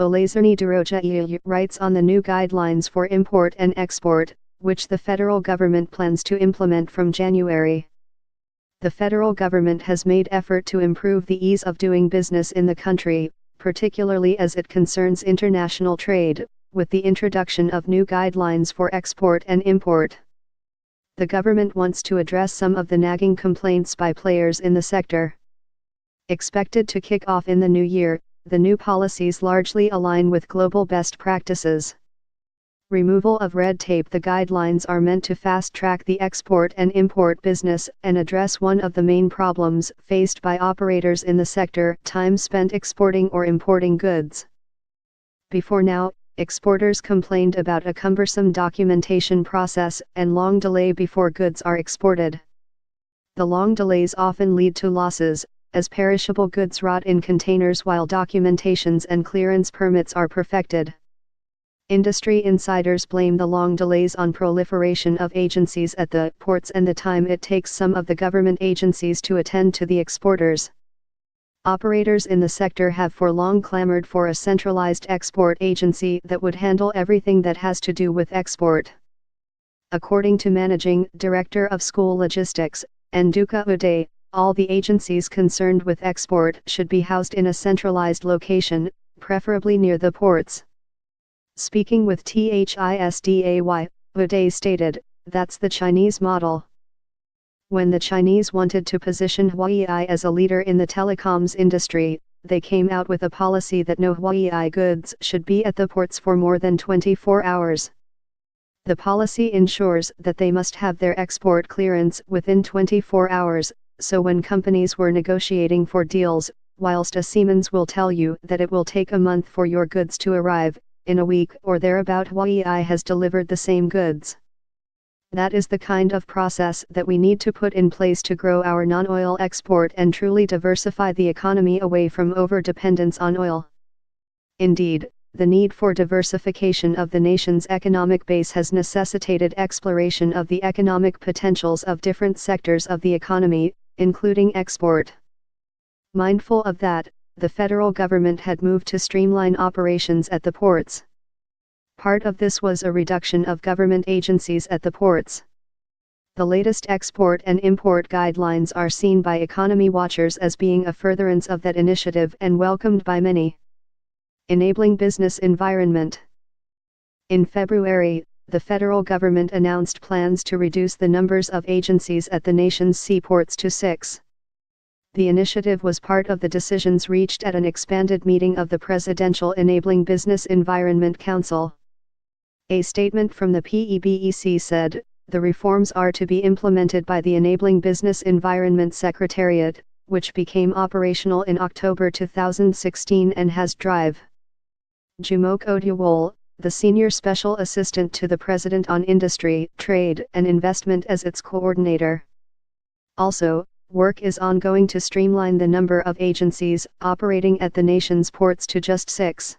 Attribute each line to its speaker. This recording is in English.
Speaker 1: Olazarny Doroja writes on the new guidelines for import and export, which the federal government plans to implement from January. The federal government has made effort to improve the ease of doing business in the country, particularly as it concerns international trade, with the introduction of new guidelines for export and import. The government wants to address some of the nagging complaints by players in the sector. Expected to kick off in the new year, the new policies largely align with global best practices. Removal of red tape. The guidelines are meant to fast-track the export and import business and address one of the main problems faced by operators in the sector: time spent exporting or importing goods. Before now, exporters complained about a cumbersome documentation process and long delay before goods are exported. The long delays often lead to losses, as perishable goods rot in containers while documentations and clearance permits are perfected. Industry insiders blame the long delays on proliferation of agencies at the ports and the time it takes some of the government agencies to attend to the exporters. Operators in the sector have for long clamored for a centralized export agency that would handle everything that has to do with export. According to Managing Director of School Logistics, Nduka Uday, all the agencies concerned with export should be housed in a centralized location, preferably near the ports. Speaking with THISDAY, Uday stated, "That's the Chinese model." When the Chinese wanted to position Huawei as a leader in the telecoms industry, they came out with a policy that no Huawei goods should be at the ports for more than 24 hours. The policy ensures that they must have their export clearance within 24 hours, so when companies were negotiating for deals, whilst a Siemens will tell you that it will take a month for your goods to arrive, in a week or thereabout Huawei has delivered the same goods. That is the kind of process that we need to put in place to grow our non-oil export and truly diversify the economy away from over-dependence on oil. Indeed, the need for diversification of the nation's economic base has necessitated exploration of the economic potentials of different sectors of the economy, including export. Mindful of that, the federal government had moved to streamline operations at the ports. Part of this was a reduction of government agencies at the ports. The latest export and import guidelines are seen by economy watchers as being a furtherance of that initiative and welcomed by many. Enabling business environment. In February, the federal government announced plans to reduce the numbers of agencies at the nation's seaports to 6. The initiative was part of the decisions reached at an expanded meeting of the Presidential Enabling Business Environment Council. A statement from the PEBEC said, "The reforms are to be implemented by the Enabling Business Environment Secretariat, which became operational in October 2016 and has Drive." Jumok Odyawol, the Senior Special Assistant to the President on Industry, Trade and Investment as its coordinator. Also, work is ongoing to streamline the number of agencies operating at the nation's ports to just 6.